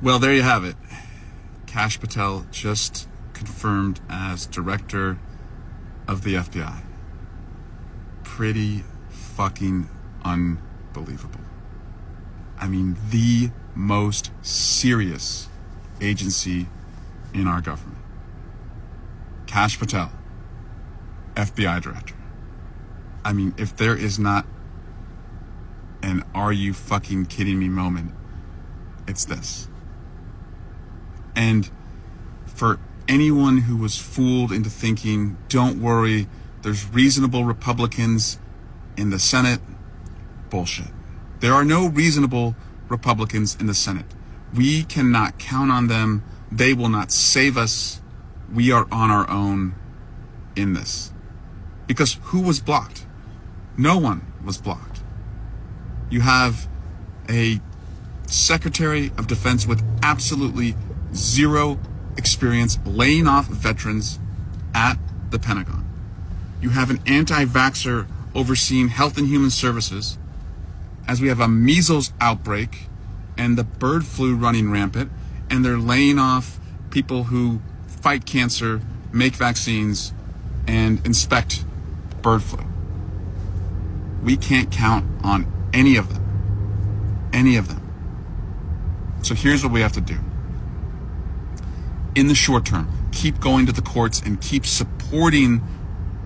Well, there you have it. Kash Patel just confirmed as director of the FBI. Pretty fucking unbelievable. I mean, the most serious agency in our government. Kash Patel, FBI director. I mean, if there is not an "are you fucking kidding me" moment, it's this. And for anyone who was fooled into thinking, don't worry, there's reasonable Republicans in the Senate, bullshit. There are no reasonable Republicans in the Senate. We cannot count on them. They will not save us. We are on our own in this. Because who was blocked? No one was blocked. You have a Secretary of Defense with absolutely zero experience laying off veterans at the Pentagon. You have an anti-vaxxer overseeing Health and Human Services, as we have a measles outbreak and the bird flu running rampant, and they're laying off people who fight cancer, make vaccines, and inspect bird flu. We can't count on any of them. Any of them. So here's what we have to do. In the short term, keep going to the courts and keep supporting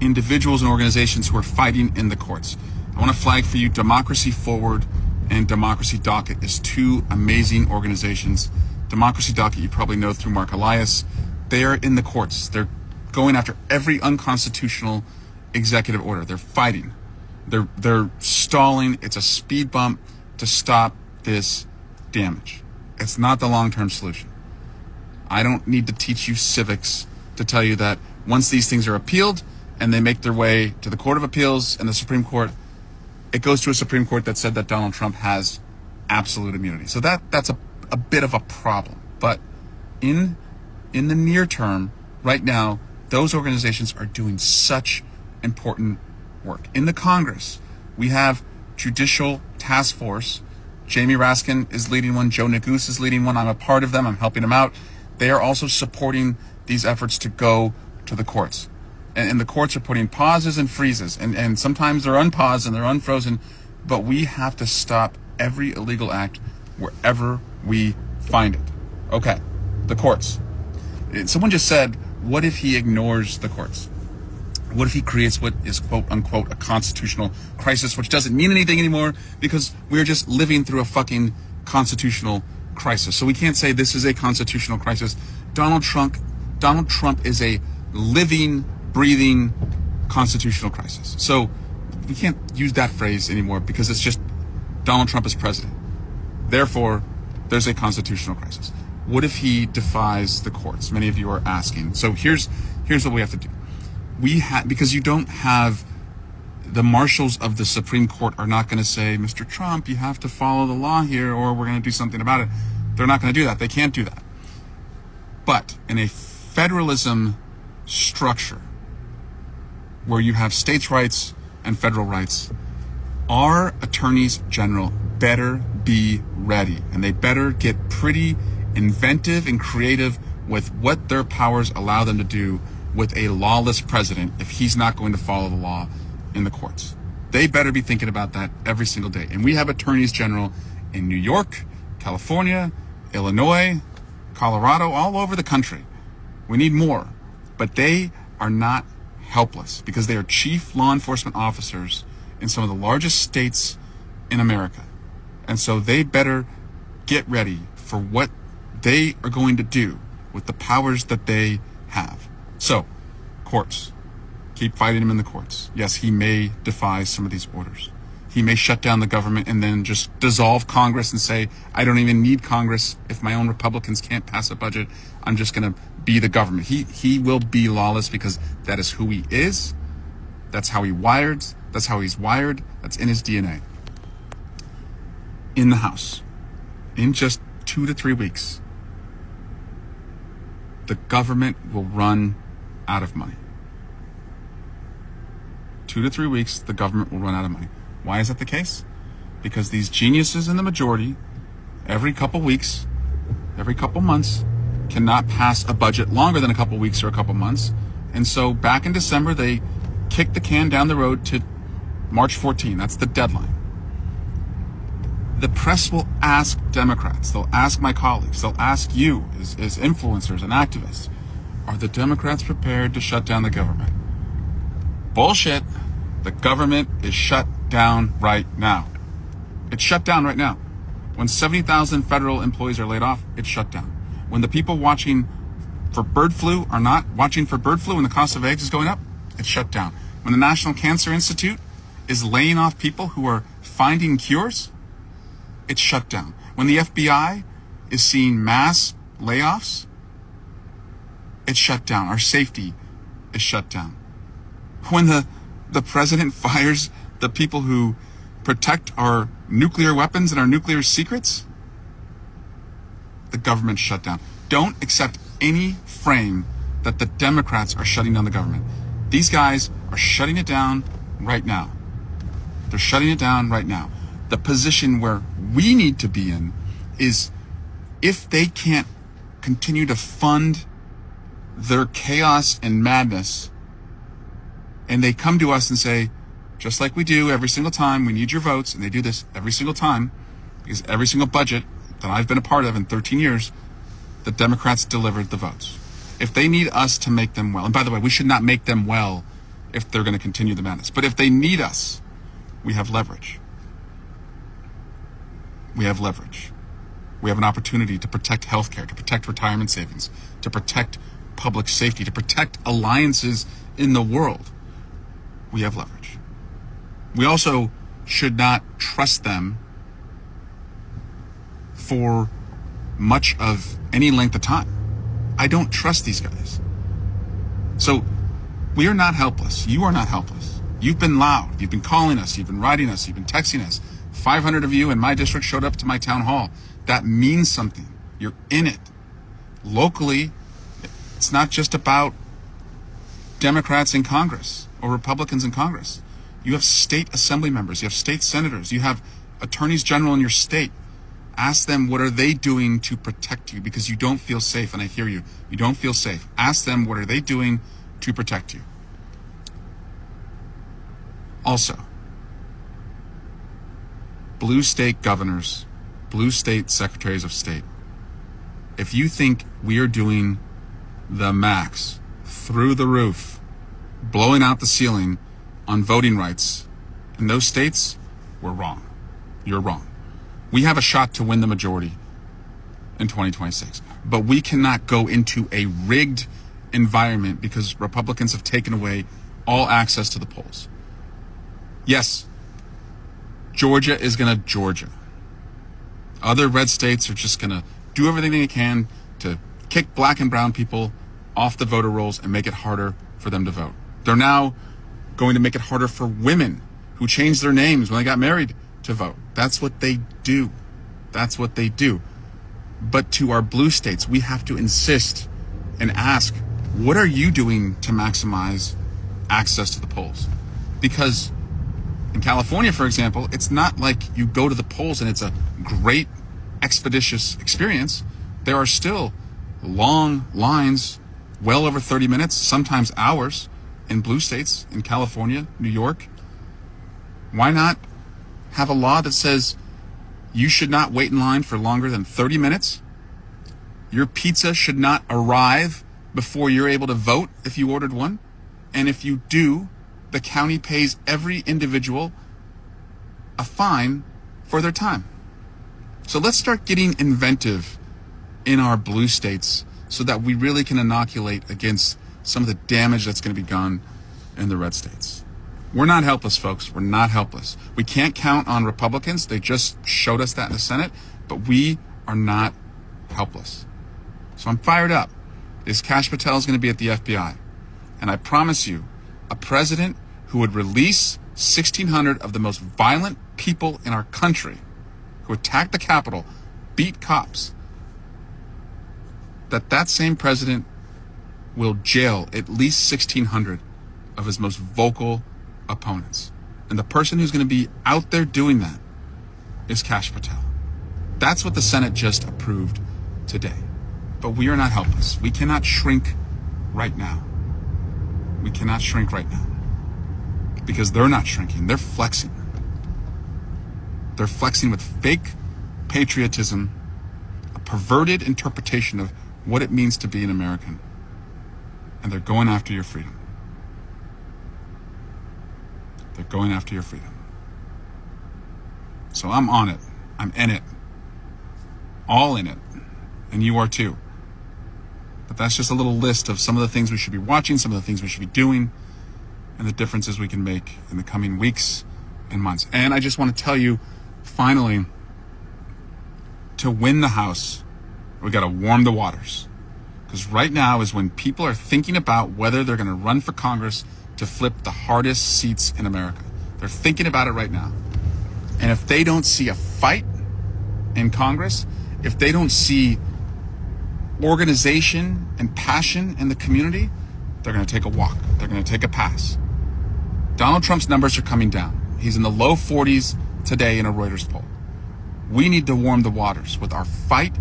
individuals and organizations who are fighting in the courts. I want to flag for you Democracy Forward and Democracy Docket is two amazing organizations. Democracy Docket, you probably know through Mark Elias. They are in the courts. They're going after every unconstitutional executive order. They're fighting. They're stalling. It's a speed bump to stop this damage. It's not the long-term solution. I don't need to teach you civics to tell you that once these things are appealed and they make their way to the Court of Appeals and the Supreme Court, it goes to a Supreme Court that said that Donald Trump has absolute immunity. So that's a bit of a problem. But in the near term, right now, those organizations are doing such important work. In the Congress, we have Judicial Task Force. Jamie Raskin is leading one. Joe Neguse is leading one. I'm a part of them. I'm helping them out. They are also supporting these efforts to go to the courts. And the courts are putting pauses and freezes. And sometimes they're unpaused and they're unfrozen. But we have to stop every illegal act wherever we find it. Okay, the courts. Someone just said, what if he ignores the courts? What if he creates what is quote unquote a constitutional crisis, which doesn't mean anything anymore because we're just living through a fucking constitutional crisis. So we can't say this is a constitutional crisis. Donald Trump is a living, breathing constitutional crisis. So we can't use that phrase anymore because it's just Donald Trump is president. Therefore, there's a constitutional crisis. What if he defies the courts? Many of you are asking. So here's what we have to do. Because you don't have the marshals of the Supreme Court are not going to say, Mr. Trump, you have to follow the law here or we're going to do something about it. They're not going to do that. They can't do that. But in a federalism structure where you have states' rights and federal rights, our attorneys general better be ready, and they better get pretty inventive and creative with what their powers allow them to do with a lawless president if he's not going to follow the law in the courts. They better be thinking about that every single day. And we have attorneys general in New York, California, Illinois, Colorado, all over the country. We need more. But they are not helpless because they are chief law enforcement officers in some of the largest states in America. And so they better get ready for what they are going to do with the powers that they have. So, courts. Keep fighting him in the courts. Yes, he may defy some of these orders. He may shut down the government and then just dissolve Congress and say, I don't even need Congress. If my own Republicans can't pass a budget, I'm just going to be the government. He will be lawless because that is who he is. That's how he wired. That's how he's wired. That's in his DNA. In the House, in just 2 to 3 weeks, the government will run out of money. 2 to 3 weeks, the government will run out of money. Why is that the case? Because these geniuses in the majority, every couple weeks, every couple months, cannot pass a budget longer than a couple weeks or a couple months. And so back in December, they kicked the can down the road to March 14. That's the deadline. The press will ask Democrats, they'll ask my colleagues, they'll ask you as influencers and activists, are the Democrats prepared to shut down the government? Bullshit. The government is shut down right now. It's shut down right now. When 70,000 federal employees are laid off, it's shut down. When the people watching for bird flu are not watching for bird flu and the cost of eggs is going up, it's shut down. When the National Cancer Institute is laying off people who are finding cures, it's shut down. When the FBI is seeing mass layoffs, it's shut down. Our safety is shut down. When the president fires the people who protect our nuclear weapons and our nuclear secrets, the government shut down. Don't accept any frame that the Democrats are shutting down the government. These guys are shutting it down right now. They're shutting it down right now. The position where we need to be in is, if they can't continue to fund their chaos and madness, and they come to us and say, just like we do every single time, we need your votes, and they do this every single time, because every single budget that I've been a part of in 13 years, the Democrats delivered the votes. If they need us to make them well, and by the way, we should not make them well if they're going to continue the madness, but if they need us, we have leverage. We have leverage. We have an opportunity to protect healthcare, to protect retirement savings, to protect public safety, to protect alliances in the world. We have leverage. We also should not trust them for much of any length of time. I don't trust these guys. So we are not helpless. You are not helpless. You've been loud. You've been calling us. You've been writing us. You've been texting us. 500 of you in my district showed up to my town hall. That means something. You're in it. Locally, it's not just about Democrats in Congress or Republicans in Congress. You have state assembly members. You have state senators. You have attorneys general in your state. Ask them, what are they doing to protect you? Because you don't feel safe, and I hear you. You don't feel safe. Ask them, what are they doing to protect you? Also, blue state governors, blue state secretaries of state, if you think we are doing the max, through the roof, blowing out the ceiling on voting rights in those states, we're wrong. You're wrong. We have a shot to win the majority in 2026, but we cannot go into a rigged environment because Republicans have taken away all access to the polls. Yes, Georgia is going to Georgia. Other red states are just going to do everything they can to kick black and brown people off the voter rolls and make it harder for them to vote. They're now going to make it harder for women who changed their names when they got married to vote. That's what they do. That's what they do. But to our blue states, we have to insist and ask, what are you doing to maximize access to the polls? Because in California, for example, it's not like you go to the polls and it's a great expeditious experience. There are still long lines, well over 30 minutes, sometimes hours, in blue states, in California, New York. Why not have a law that says you should not wait in line for longer than 30 minutes? Your pizza should not arrive before you're able to vote if you ordered one. And if you do, the county pays every individual a fine for their time. So let's start getting inventive in our blue states so that we really can inoculate against some of the damage that's going to be done in the red states. We're not helpless, folks. We're not helpless. We can't count on Republicans. They just showed us that in the Senate, but we are not helpless. So I'm fired up. This Kash Patel is going to be at the FBI. And I promise you, a president who would release 1,600 of the most violent people in our country who attacked the Capitol, beat cops, that same president will jail at least 1,600 of his most vocal opponents. And the person who's going to be out there doing that is Kash Patel. That's what the Senate just approved today. But we are not helpless. We cannot shrink right now. We cannot shrink right now. Because they're not shrinking. They're flexing. They're flexing with fake patriotism, a perverted interpretation of what it means to be an American. And they're going after your freedom. They're going after your freedom. So I'm on it. I'm in it. All in it. And you are too. But that's just a little list of some of the things we should be watching, some of the things we should be doing, and the differences we can make in the coming weeks and months. And I just want to tell you, finally, to win the House, we got to warm the waters. Because right now is when people are thinking about whether they're going to run for Congress to flip the hardest seats in America. They're thinking about it right now. And if they don't see a fight in Congress, if they don't see organization and passion in the community, they're going to take a walk. They're going to take a pass. Donald Trump's numbers are coming down. He's in the low 40s today in a Reuters poll. We need to warm the waters with our fight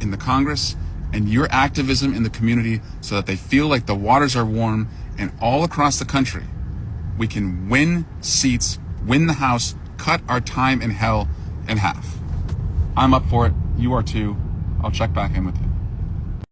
in the Congress and your activism in the community so that they feel like the waters are warm, and all across the country we can win seats, win the House, cut our time in hell in half. I'm up for it. You are too. I'll check back in with you.